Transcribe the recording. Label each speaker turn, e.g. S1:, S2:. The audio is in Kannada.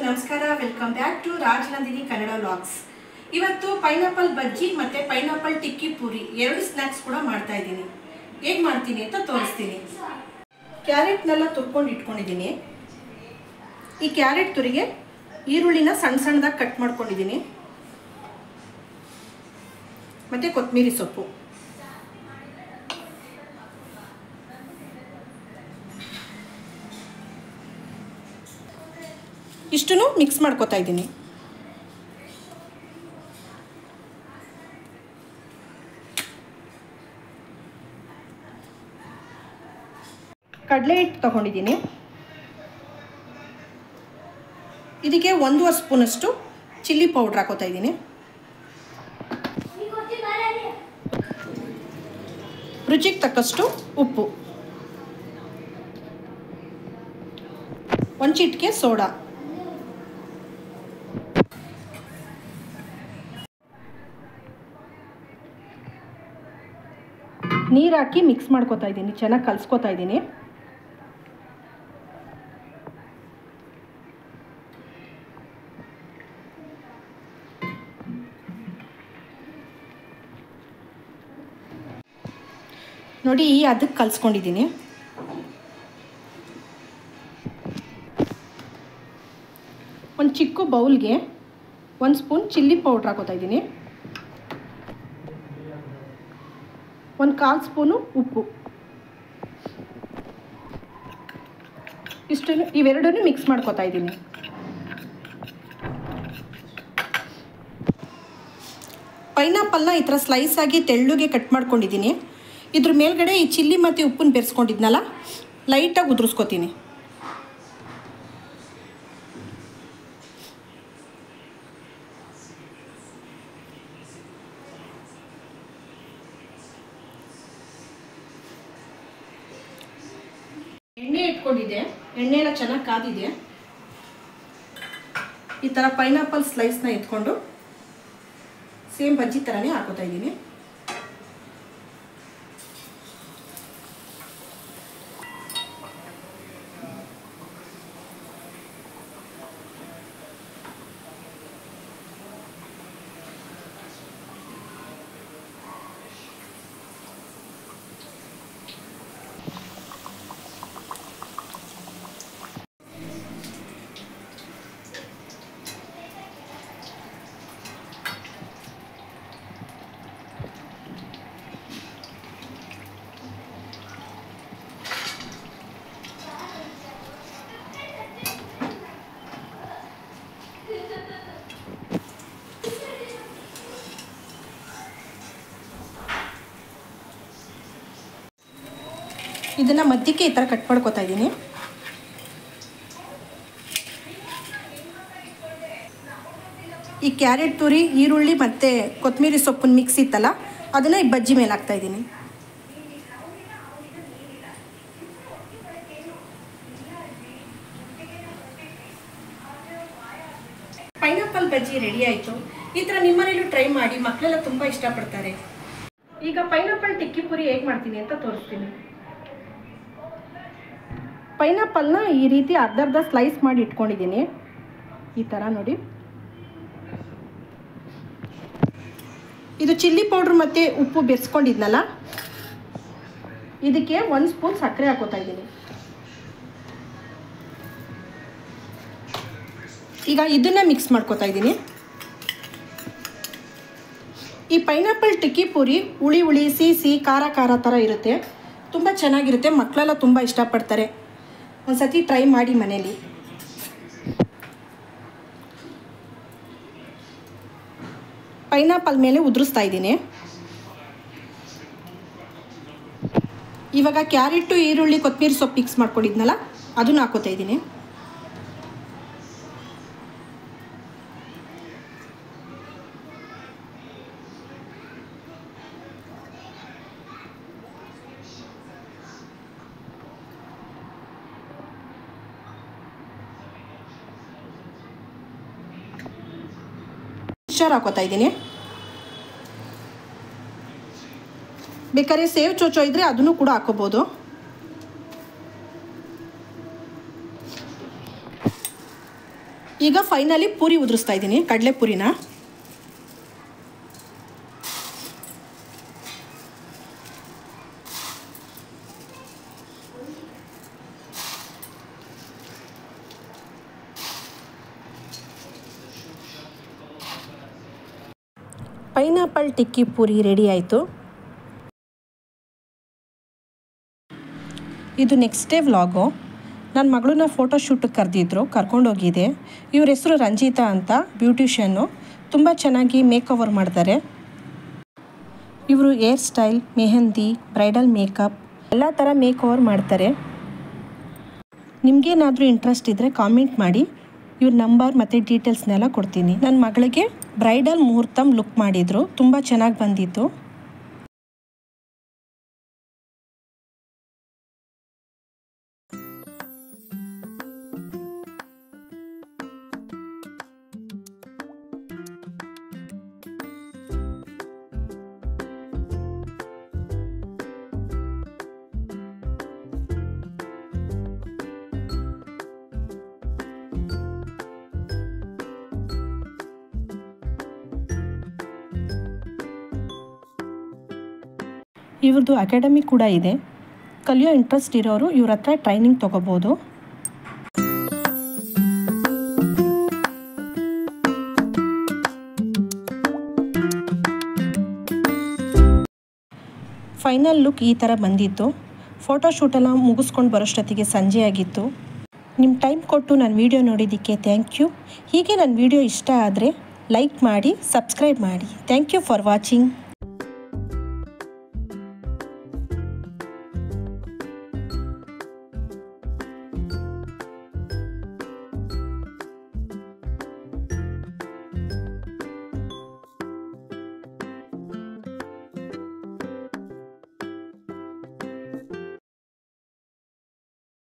S1: ನಮಸ್ಕಾರ, welcome back to Rajanandini Kannada vlogs. ಇವತ್ತು ಪೈನಾಪಲ್ ಬಜ್ಜಿ ಮತ್ತು ಪೈನಾಪಲ್ ಟಿಕ್ಕಿ ಪೂರಿ ಎರಡು ಸ್ನ್ಯಾಕ್ಸ್ ಕೂಡ ಮಾಡ್ತಾ ಇದ್ದೀನಿ. ಹೇಗೆ ಮಾಡ್ತೀನಿ ಅಂತ ತೋರಿಸ್ತೀನಿ. ಕ್ಯಾರೆಟ್ನೆಲ್ಲ ತುರ್ಕೊಂಡು ಇಟ್ಕೊಂಡಿದ್ದೀನಿ. ಈ ಕ್ಯಾರೆಟ್ ತುರಿಗೆ ಈರುಳ್ಳಿನ ಸಣ್ಣ ಸಣ್ಣದಾಗಿ ಕಟ್ ಮಾಡ್ಕೊಂಡಿದ್ದೀನಿ ಮತ್ತು ಕೊತ್ತಂಬರಿ ಸೊಪ್ಪು. ಇಷ್ಟನ್ನು ಮಿಕ್ಸ್ ಮಾಡ್ಕೊತಾ ಇದ್ದೀನಿ. ಕಡಲೆ ಹಿಟ್ಟು ತಗೊಂಡಿದ್ದೀನಿ. ಇದಕ್ಕೆ 1.5 ಸ್ಪೂನಷ್ಟು ಚಿಲ್ಲಿ ಪೌಡ್ರ್ ಹಾಕೋತಾ ಇದ್ದೀನಿ. ರುಚಿಗೆ ತಕ್ಕಷ್ಟು ಉಪ್ಪು, 1 ಚಿಟಿಕೆ ಸೋಡಾ, ನೀರು ಹಾಕಿ ಮಿಕ್ಸ್ ಮಾಡ್ಕೊತಾ ಇದ್ದೀನಿ. ಚೆನ್ನಾಗಿ ಕಲಿಸ್ಕೊತಾ ಇದ್ದೀನಿ. ನೋಡಿ, ಅದಕ್ಕೆ ಕಲಿಸ್ಕೊಂಡಿದ್ದೀನಿ. ಒಂದು ಚಿಕ್ಕ ಬೌಲ್ಗೆ 1 ಸ್ಪೂನ್ ಚಿಲ್ಲಿ ಪೌಡ್ರ್ ಹಾಕೋತಾ ಇದ್ದೀನಿ. 1/4 ಸ್ಪೂನು ಉಪ್ಪು. ಇವೆರಡನ್ನೂ ಮಿಕ್ಸ್ ಮಾಡ್ಕೊತಾ ಇದ್ದೀನಿ. ಪೈನಾಪಲ್ನ ಈ ಥರ ಸ್ಲೈಸ್ ಆಗಿ ತೆಳ್ಳುಗೆ ಕಟ್ ಮಾಡ್ಕೊಂಡಿದ್ದೀನಿ. ಇದ್ರ ಮೇಲ್ಗಡೆ ಈ ಚಿಲ್ಲಿ ಮತ್ತು ಉಪ್ಪನ್ನು ಬೆರೆಸ್ಕೊಂಡಿದ್ನಲ್ಲ, ಲೈಟಾಗಿ ಉದುರಿಸ್ಕೊತೀನಿ. ಎಣ್ಣೆ ಇಟ್ಕೊಂಡಿದ್ದೆ, ಎಣ್ಣೆ ಎಲ್ಲ ಚೆನ್ನಾಗಿ ಕಾದಿದೆ. ಈ ಥರ ಪೈನಾಪಲ್ ಸ್ಲೈಸ್ನ ಎತ್ಕೊಂಡು ಸೇಮ್ ಬಜ್ಜಿ ಥರನೇ ಹಾಕೋತಾ ಇದ್ದೀನಿ. ಇದನ್ನು ಮಧ್ಯಕ್ಕೆ ಈ ಥರ ಕಟ್ ಮಾಡ್ಕೊತಾ ಇದ್ದೀನಿ. ಈ ಕ್ಯಾರೆಟ್ ತುರಿ, ಈರುಳ್ಳಿ ಮತ್ತು ಕೊತ್ತಂಬರಿ ಸೊಪ್ಪನ್ನು ಮಿಕ್ಸ್ ಇತ್ತಲ್ಲ, ಅದನ್ನು ಈ ಬಜ್ಜಿ ಮೇಲೆ ಹಾಕ್ತಾ ಇದ್ದೀನಿ. ಪೈನಾಪಲ್ ಬಜ್ಜಿ ರೆಡಿ ಆಯಿತು. ಈ ಥರ ನಿಮ್ಮನೇಲೂ ಟ್ರೈ ಮಾಡಿ, ಮಕ್ಕಳೆಲ್ಲ ತುಂಬ ಇಷ್ಟಪಡ್ತಾರೆ. ಈಗ ಪೈನಾಪಲ್ ಟಿಕ್ಕಿ ಪುರಿ ಹೇಗೆ ಮಾಡ್ತೀನಿ ಅಂತ ತೋರಿಸ್ತೀನಿ. ಪೈನಾಪಲ್ನ ಈ ರೀತಿ ಅರ್ಧ ಸ್ಲೈಸ್ ಮಾಡಿ ಇಟ್ಕೊಂಡಿದ್ದೀನಿ. ಈ ಥರ ನೋಡಿ. ಇದು ಚಿಲ್ಲಿ ಪೌಡ್ರ್ ಮತ್ತು ಉಪ್ಪು ಬೆರೆಸ್ಕೊಂಡಿದ್ನಲ್ಲ, ಇದಕ್ಕೆ 1 ಸ್ಪೂನ್ ಸಕ್ಕರೆ ಹಾಕೋತಾ ಇದ್ದೀನಿ. ಈಗ ಇದನ್ನು ಮಿಕ್ಸ್ ಮಾಡ್ಕೋತಾ ಇದ್ದೀನಿ. ಈ ಪೈನಾಪಲ್ ಟಿಕ್ಕಿ ಪೂರಿ ಹುಳಿ ಸಿಹಿ ಖಾರ ಥರ ಇರುತ್ತೆ. ತುಂಬ ಚೆನ್ನಾಗಿರುತ್ತೆ. ಮಕ್ಕಳೆಲ್ಲ ತುಂಬ ಇಷ್ಟಪಡ್ತಾರೆ. ಒಂದು ಸತಿ ಟ್ರೈ ಮಾಡಿ ಮನೇಲಿ. ಪೈನಾಪಲ್ ಮೇಲೆ ಉದುರಿಸ್ತಾ ಇದ್ದೀನಿ. ಇವಾಗ ಕ್ಯಾರೆಟು, ಈರುಳ್ಳಿ, ಕೊತ್ತಂಬರಿ ಸೊಪ್ಪು ಮಿಕ್ಸ್ ಮಾಡ್ಕೊಂಡಿದ್ನಲ್ಲ, ಅದನ್ನು ಹಾಕೋತಾ ಇದ್ದೀನಿ. ಮಿಕ್ಸ್ಚರ್ ಹಾಕೋತಾ ಇದ್ದೀನಿ. ಬೇಕಾದ್ರೆ ಸೇವ್ ಚೋಚೋ ಇದ್ದರೆ ಅದನ್ನು ಕೂಡ ಹಾಕೋಬೋದು. ಈಗ ಫೈನಲಿ ಪೂರಿ ಉದುರಿಸ್ತಾ ಇದ್ದೀನಿ, ಕಡಲೆ ಪೂರಿನ. ಪೈನಾಪಲ್ ಟಿಕ್ಕಿ ಪೂರಿ ರೆಡಿ ಆಯಿತು. ಇದು ನೆಕ್ಸ್ಟ್ ಡೇ ವ್ಲಾಗು. ನನ್ನ ಮಗಳನ್ನ ಫೋಟೋಶೂಟಿಗೆ ಕರೆದಿದ್ರು, ಕರ್ಕೊಂಡೋಗಿದೆ. ಇವ್ರ ಹೆಸರು ರಂಜಿತಾ ಅಂತ, ಬ್ಯೂಟಿಷಿಯನ್ನು. ತುಂಬ ಚೆನ್ನಾಗಿ ಮೇಕ್ ಓವರ್ ಮಾಡ್ತಾರೆ. ಇವರು hair style, mehndi, bridal makeup ಎಲ್ಲ ಥರ ಮೇಕ್ ಓವರ್ ಮಾಡ್ತಾರೆ. ನಿಮಗೇನಾದರೂ ಇಂಟ್ರೆಸ್ಟ್ ಇದ್ದರೆ ಕಾಮೆಂಟ್ ಮಾಡಿ, ಇವ್ರ ನಂಬರ್ ಮತ್ತು ಡೀಟೇಲ್ಸ್ನೆಲ್ಲ ಕೊಡ್ತೀನಿ. ನನ್ನ ಮಗಳಿಗೆ ಬ್ರೈಡಲ್ ಮುಹೂರ್ತಮ್ ಲುಕ್ ಮಾಡಿದರು, ತುಂಬ ಚೆನ್ನಾಗಿ ಬಂದಿತ್ತು. ಇವ್ರದ್ದು ಅಕಾಡೆಮಿ ಕೂಡ ಇದೆ. ಕಲಿಯೋ ಇಂಟ್ರೆಸ್ಟ್ ಇರೋರು ಇವ್ರ ಹತ್ರ ಟ್ರೈನಿಂಗ್ ತೊಗೋಬೋದು. ಫೈನಲ್ ಲುಕ್ ಈ ಥರ ಬಂದಿತ್ತು. ಫೋಟೋಶೂಟೆಲ್ಲ ಮುಗಿಸ್ಕೊಂಡು ಬರೋಷ್ಟೊತ್ತಿಗೆ ಸಂಜೆ ಆಗಿತ್ತು. ನಿಮ್ಮ ಟೈಮ್ ಕೊಟ್ಟು ನನ್ನ ವಿಡಿಯೋ ನೋಡಿದ್ದಕ್ಕೆ ಥ್ಯಾಂಕ್ ಯು. ಹೀಗೆ ನನ್ನ ವಿಡಿಯೋ ಇಷ್ಟ ಆದರೆ ಲೈಕ್ ಮಾಡಿ, ಸಬ್ಸ್ಕ್ರೈಬ್ ಮಾಡಿ. Thank you for watching.